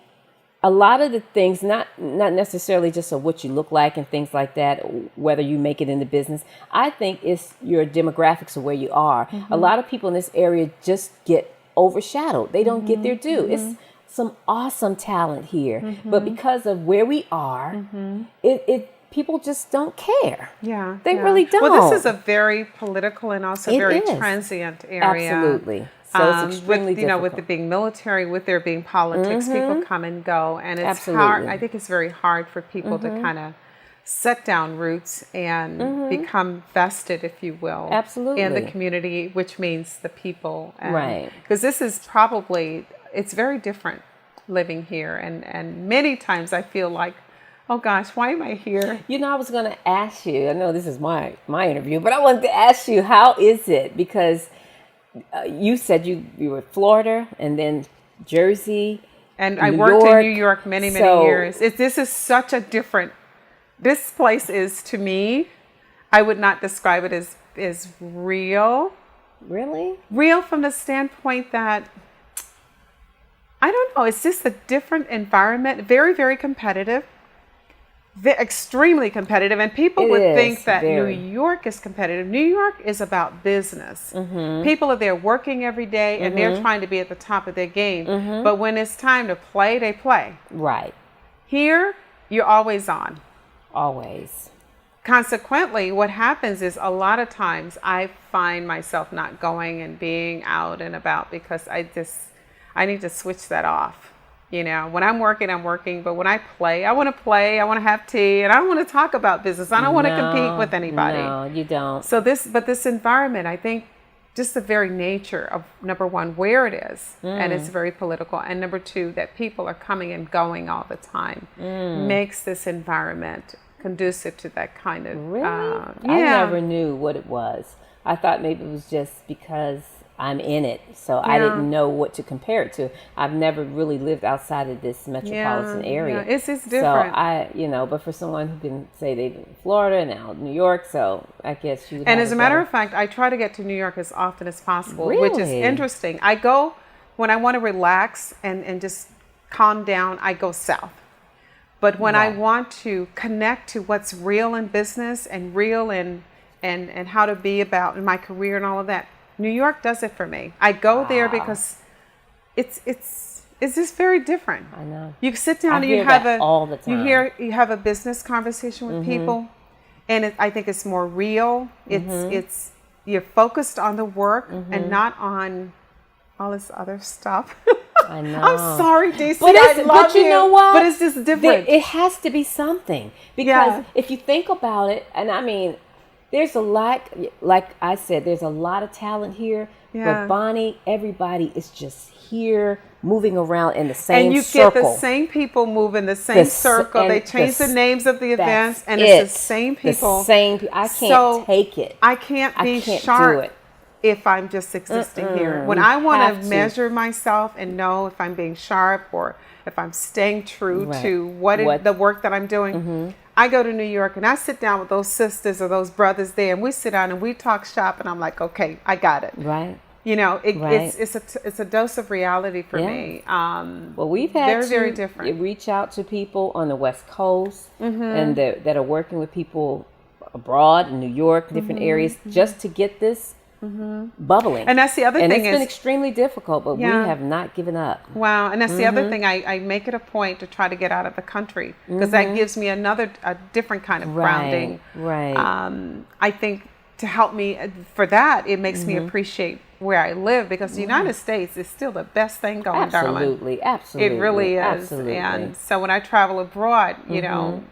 a lot of the things, not necessarily just of what you look like and things like that, whether you make it in the business, I think it's your demographics of where you are. A lot of people in this area just get overshadowed. They don't get their due. It's some awesome talent here, but because of where we are, people just don't care.
Yeah,
they really don't.
Well, this is a very political and also very
is.
transient area.
Absolutely. So it's extremely
with, you know, with
difficult.
it being military, with there being politics, people come and go, and it's
Absolutely.
hard. I think it's very hard for people to kind of set down roots and become vested, if you will,
Absolutely.
in the community, which means the people. And,
Right.
Because this is probably, it's very different living here, and many times I feel like, oh gosh, why am I here?
You know, I was going to ask you, I know this is my interview, but I wanted to ask you, how is it? Because you said you were Florida and then Jersey.
And I
New
worked
York.
in New York many
So-
years. This is such a different, this place is, to me, I would not describe it as real.
Really?
Real from the standpoint that, I don't know, it's just a different environment, very, very competitive. Extremely competitive, and people would think that
very.
New York is competitive. New York is about business. People are there working every day, and they're trying to be at the top of their game. But when it's time to play, they play.
Right.
Here, you're always on.
Always.
Consequently, what happens is a lot of times I find myself not going and being out and about because I need to switch that off. You know, when I'm working, but when I play, I want to have tea, and I don't want to talk about business. I don't want to compete with anybody.
No, you don't.
So this environment, I think, just the very nature of, number one, where it is, and it's very political, and number two, that people are coming and going all the time, makes this environment conducive to that kind of.
Really?
Yeah.
I never knew what it was. I thought maybe it was just because I'm in it, so I didn't know what to compare it to. I've never really lived outside of this metropolitan area.
Yeah. It's different.
So but for someone who can say they live in Florida and now New York, so I guess you would.
And as a matter of fact, I try to get to New York as often as possible, which is interesting. I go when I want to relax and just calm down. I go south. But when I want to connect to what's real in business and real in and how to be about in my career and all of that, New York does it for me. I go there because it's just very different.
I know.
You sit down and you have all the time. You have a business conversation with people, and I think it's more real. It's you're focused on the work and not on all this other stuff.
I know.
I'm sorry, DC.
But you know what?
But it's just different.
It has to be something, because if you think about it, and I mean, there's a lot, like I said, there's a lot of talent here. But Bonnie, everybody is just here moving around in the same circle.
And you get the same people move in the same circle. They change the names of the events, and it's the same people.
I can't take it.
I can't be sharp if I'm just existing here. When I want to measure myself and know if I'm being sharp or if I'm staying true to the work that I'm doing, I go to New York and I sit down with those sisters or those brothers there, and we sit down and we talk shop, and I'm like, okay, I got it.
Right.
You know, it's a dose of reality for me.
Well, we've had
very different.
Reach out to people on the West Coast and that are working with people abroad in New York, different areas, just to get this bubbling.
And that's the other thing.
And it's been extremely difficult, but we have not given up.
Wow. And that's the other thing. I make it a point to try to get out of the country, because that gives me a different kind of grounding.
Right.
I think to help me for that, it makes me appreciate where I live, because the United States is still the best thing going, darling.
Absolutely.
It really is.
Absolutely.
And so when I travel abroad, you know,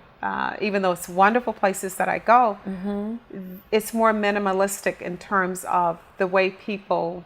even though it's wonderful places that I go, it's more minimalistic in terms of the way people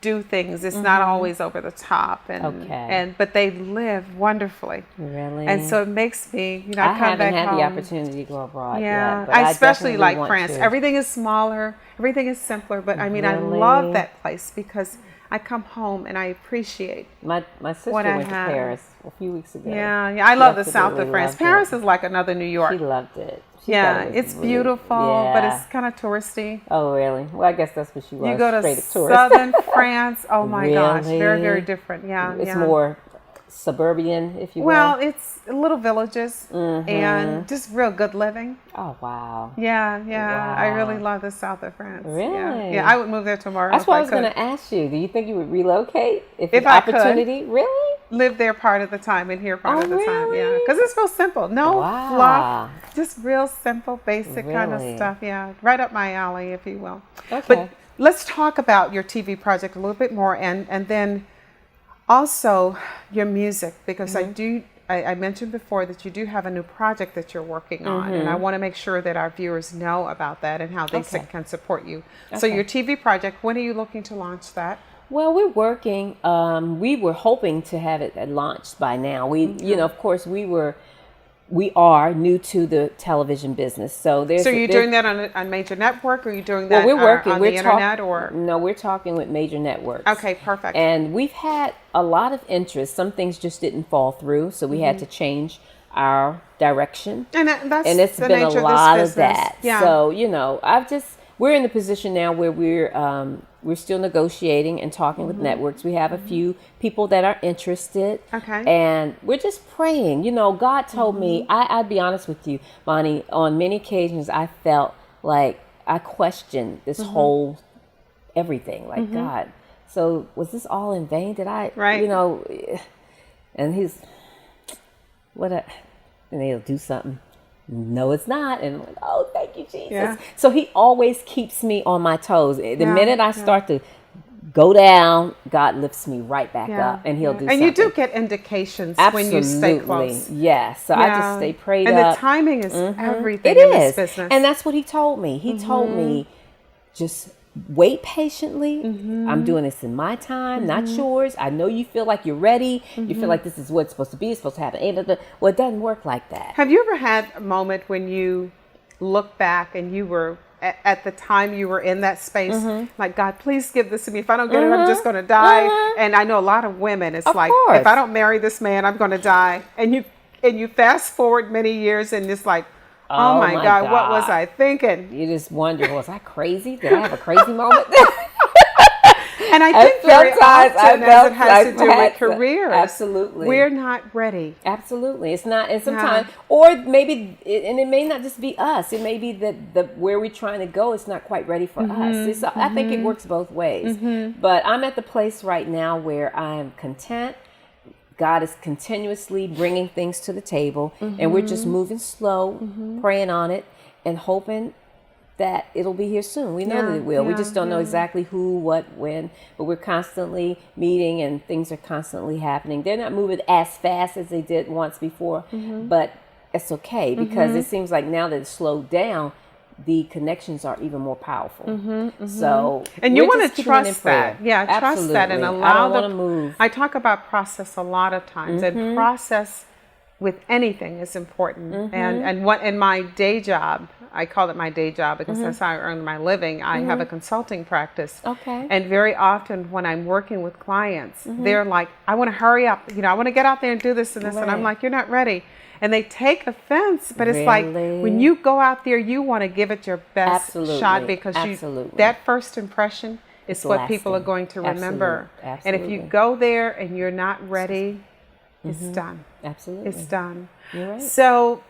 do things. It's not always over the top, but they live wonderfully.
Really?
And so it makes me, you know,
I
come back home.
haven't had the opportunity to go abroad yet, but
I especially like
want
France.
to.
Everything is smaller, everything is simpler, but I mean, I love that place because I come home and I appreciate
my sister
what I
went to
have.
Paris a few weeks ago.
Yeah, I love the south of France. Paris is like another New York.
She loved it.
It's beautiful, but it's kind of touristy.
Oh, really? Well, I guess that's what she was.
You go to
tourist.
southern France. Oh my gosh,
Really?
very, very different. Yeah,
It's more suburban, if you will.
Well, it's little villages and just real good living.
Oh, wow.
Yeah.
Wow.
I really love the south of France.
Really?
Yeah, I would move there tomorrow.
That's what I was
going
to ask you. Do you think you would relocate if
I
an opportunity?
could.
Really?
Live there part of the time and here part of the time.
Really?
Yeah, because it's real simple. No
Wow.
fluff, just real simple, basic kind of
Really?
stuff. Yeah, right up my alley, if you will.
Okay.
But let's talk about your TV project a little bit more, and then also your music, because I mentioned before that you do have a new project that you're working on, and I want to make sure that our viewers know about that and how they can support you. So your TV project, when are you looking to launch that?
Well, we're working. We were hoping to have it launched by now. You know, of course, we are new to the television business. So
you're doing that on a major network, or are you doing that
we're working.
on the internet? Or
no, we're talking with major networks.
Okay, perfect.
And we've had a lot of interest. Some things just didn't fall through, so we had to change our direction.
And
it's
the
been a
nature
lot
of
of that.
Yeah.
So you know, we're in the position now where we're still negotiating and talking with networks. We have a few people that are interested.
Okay.
And we're just praying. You know, God told me, I'd be honest with you, Bonnie, on many occasions I felt like I questioned this whole everything. Like, God, so was this all in vain? Did I, you know, and and he'll do something. no, it's not. And I'm like, oh, thank you, Jesus.
Yeah.
So he always keeps me on my toes. The minute I start to go down, God lifts me right back up, and he'll do something.
And you do get indications when you stay close.
Yes. So I just stay prayed
up.
up.
And the timing is everything
It
in
is.
this business.
And that's what he told me. He told me, just wait patiently. I'm doing this in my time, not yours. I know you feel like you're ready. You feel like this is what's supposed to be. It's supposed to happen. Well, it doesn't work like that.
Have you ever had a moment when you look back and you were at the time you were in that space, like, God, please give this to me. If I don't get it, I'm just going to die. And I know a lot of women, it's
Of
like,
course.
if I don't marry this man, I'm going to die. And you fast forward many years and it's like, oh my God, what was I thinking?
You just wonder, was I crazy? Did I have a crazy moment?
And I think very often, as it has to do with careers,
absolutely,
we're not ready.
Absolutely, it's not. And sometimes, or maybe, and it may not just be us. It may be that the where we're trying to go is not quite ready for us. I think it works both ways. But I'm at the place right now where I am content. God is continuously bringing things to the table, and we're just moving slow, praying on it, and hoping that it'll be here soon. We know that it will. We just don't know exactly who, what, when, but we're constantly meeting and things are constantly happening. They're not moving as fast as they did once before, but it's okay because it seems like now that it's slowed down, the connections are even more powerful. So,
and you want to trust that. Yeah, trust that and allow
I don't want to move.
I talk about process a lot of times, and process with anything is important. And what in my day job, I call it my day job because that's how I earn my living. I have a consulting practice.
Okay.
And very often when I'm working with clients, they're like, I want to hurry up. I want to get out there and do this and this. And I'm like, you're not ready. And they take offense, but it's like when you go out there, you want to give it your best shot because that first impression is what people are going to remember. And if you go there and you're not ready, it's done.
Absolutely.
It's done.
You're right.
So,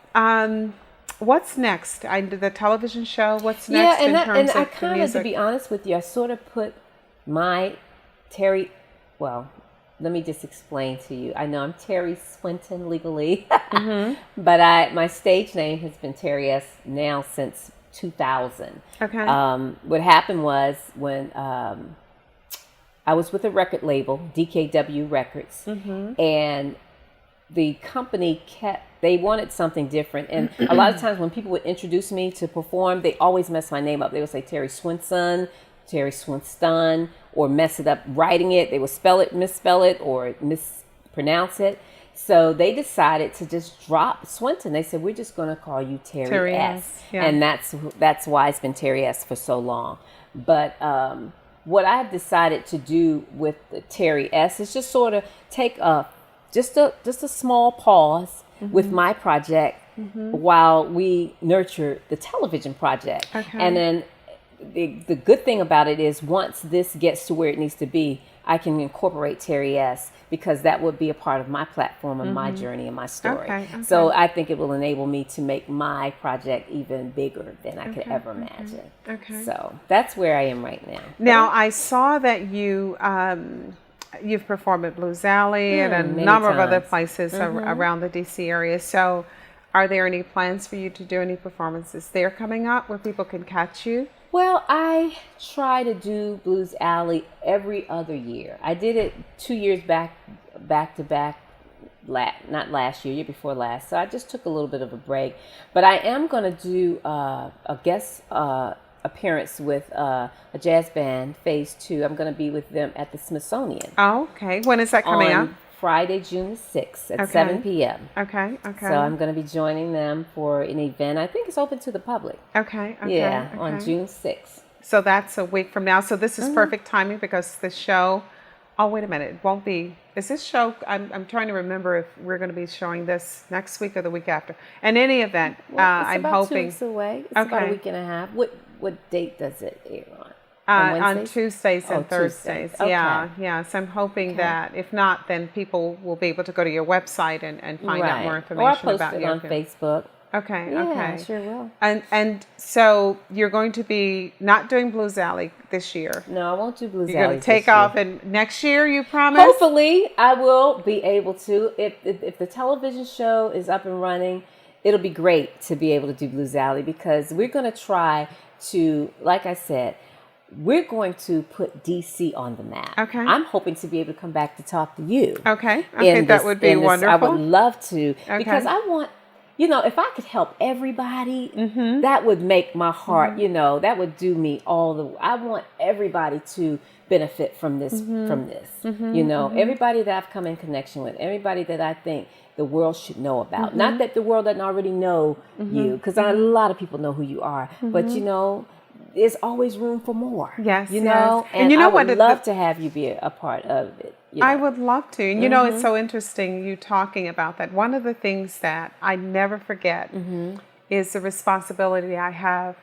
what's next? The television show. What's next in terms of
I kind of, to be honest with you, I sort of put my Teri. Well, let me just explain to you. I know I'm Teri Swinton legally, but my stage name has been Teri S. now since 2000. Okay. What happened was when I was with a record label, DKW Records, and the company they wanted something different. And a lot of times when people would introduce me to perform, they always mess my name up. They would say Teri Swinson, Teri Swinston, or mess it up writing it. They would misspell it, or mispronounce it. So they decided to just drop Swinton. They said, we're just going to call you Teri S. And that's why it's been Teri S for so long. But what I've decided to do with the Teri S is just sort of take just a small pause with my project while we nurture the television project. And then the good thing about it is once this gets to where it needs to be, I can incorporate Teri S because that would be a part of my platform and my journey and my story. So I think it will enable me to make my project even bigger than I could ever imagine. So that's where I am right now.
Now, I saw that you've performed at Blues Alley and a number of other places around the DC area. So are there any plans for you to do any performances there coming up where people can catch you?
Well, I try to do Blues Alley every other year. I did it 2 years back to back, not last year before last. So I just took a little bit of a break. But I am going to do a guest appearance with a jazz band, Phase 2. I'm going to be with them at the Smithsonian.
Oh, okay. When is that coming up?
Friday, June 6th at 7 p.m.
Okay.
So I'm going to be joining them for an event. I think it's open to the public. Yeah, on June 6th.
So that's a week from now. So this is perfect timing because the show, oh, wait a minute. It won't be, is this show, I'm trying to remember if we're going to be showing this next week or the week after. In any event, I'm hoping.
It's about 2 weeks away. It's about a week and a half. What date does it air on?
On Tuesdays and Thursdays.
Okay.
Yeah. So I'm hoping that if not, then people will be able to go to your website and find out more information about you.
Or I'll post it on Facebook.
Okay.
I sure will.
And so you're going to be not doing Blues Alley this year.
No, I won't do Blues Alley.
You're going to take off, and next year, you promise?
Hopefully, I will be able to. If the television show is up and running, it'll be great to be able to do Blues Alley, because we're going to try to, like I said, we're going to put DC on the map.
Okay.
I'm hoping to be able to come back to talk to you.
Okay. That would be wonderful.
I would love to,
Okay.
because I want, if I could help everybody,
Mm-hmm.
that would make my heart, that would do me I want everybody to benefit from this,
Mm-hmm.
everybody that I've come in connection with, everybody that I think the world should know about.
Mm-hmm.
Not that the world doesn't already know you, because a lot of people know who you are, but there's always room for more.
Yes,
you
yes.
know,
And you know
I would
what,
love to have you be a part of it.
I would love to. And it's so interesting you talking about that. One of the things that I never forget is the responsibility I have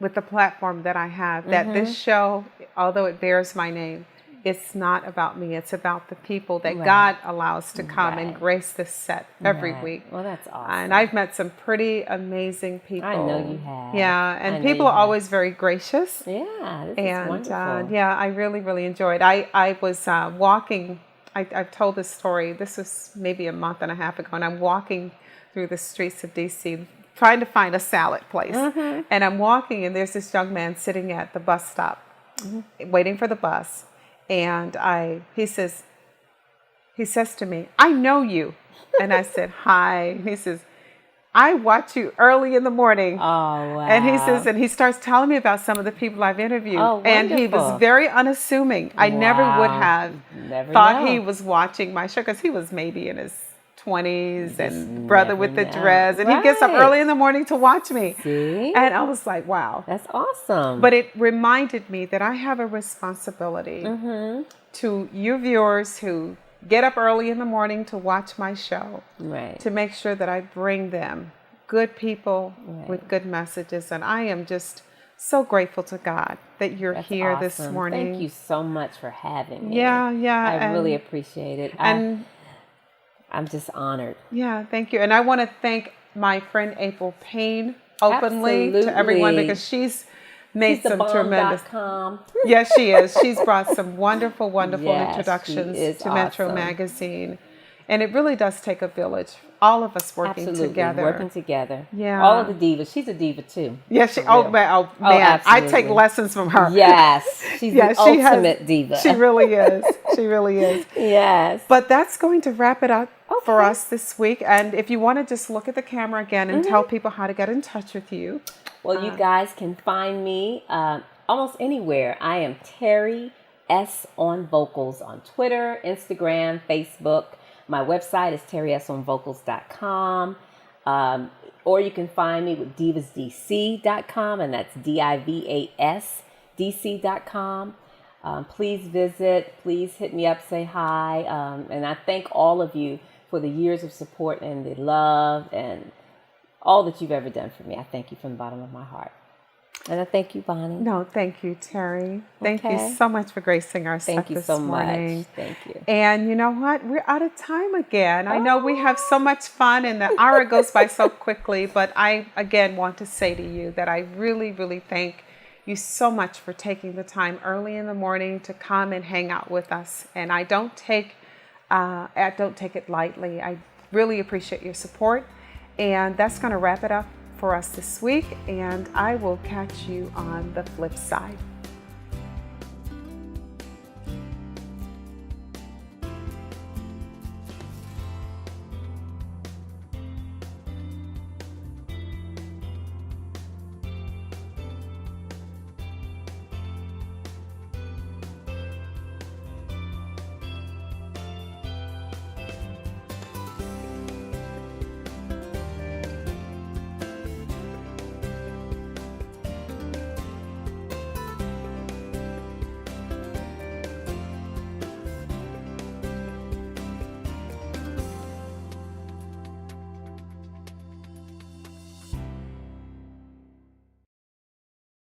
with the platform that I have, that this show, although it bears my name, it's not about me. It's about the people that God allows to come and grace this set every week.
Well, that's awesome.
And I've met some pretty amazing people.
I know you have.
Yeah, and people are always very gracious.
Yeah, this is
And
wonderful.
yeah, I really, really enjoyed. I was walking. I've told this story. This was maybe a month and a half ago, and I'm walking through the streets of DC trying to find a salad place. And I'm walking, and there's this young man sitting at the bus stop, waiting for the bus. And he says to me, "I know you." And I said, "Hi." And he says, "I watch you early in the morning."
Oh, wow.
And he says, and he starts telling me about some of the people I've interviewed.
Oh,
and he was
wonderful.
very unassuming. I never would have
Never
thought
know.
he was watching my show, because he was maybe in his 20s and brother with the
know.
dress. And he gets up
Right.
early in the morning to watch me.
See?
And I was like, wow.
That's awesome.
But it reminded me that I have a responsibility to you viewers who get up early in the morning to watch my show,
right.
to make sure that I bring them good people with good messages. And I am just so grateful to God that you're
That's
here
awesome.
this morning.
Thank you so much for having me.
Yeah.
I really appreciate it.
And
I'm just honored.
yeah, thank you. And I want to thank my friend April Payne openly to everyone,
Absolutely.
because she's made
She's the
some
bomb
tremendous.
.com.
Yes, she is. She's brought some wonderful
Yes,
introductions
she is
to Metro
awesome.
Magazine. And it really does take a village. All of us working
Absolutely.
together.
Working together.
Yeah.
All of the divas. She's a diva too.
Yes, she.
For
Oh
real.
man, I
absolutely.
take lessons from her.
Yes. She's
Yeah,
the
she has-
ultimate diva.
She really is. She really is.
Yes.
But that's going to wrap it up for
Okay.
us this week. And if you want to just look at the camera again and tell people how to get in touch with you.
Well, you guys can find me almost anywhere. I am Teri S on Vocals on Twitter, Instagram, Facebook. My website is terryesonvocals.com. Or you can find me with divasdc.com, and that's DIVAS DC.com. Please visit. Please hit me up, say hi. And I thank all of you for the years of support and the love and all that you've ever done for me. I thank you from the bottom of my heart. And I thank you, Bonnie.
No, thank you, Teri. Thank
Okay.
you so much for gracing our set
Thank you
this
so
morning.
much. Thank you.
And you know what? We're out of time again. I know we have so much fun and the hour goes by so quickly, but I, again, want to say to you that I really, really thank you so much for taking the time early in the morning to come and hang out with us. And I don't take it lightly. I really appreciate your support. And that's going to wrap it up for us this week. And I will catch you on the flip side.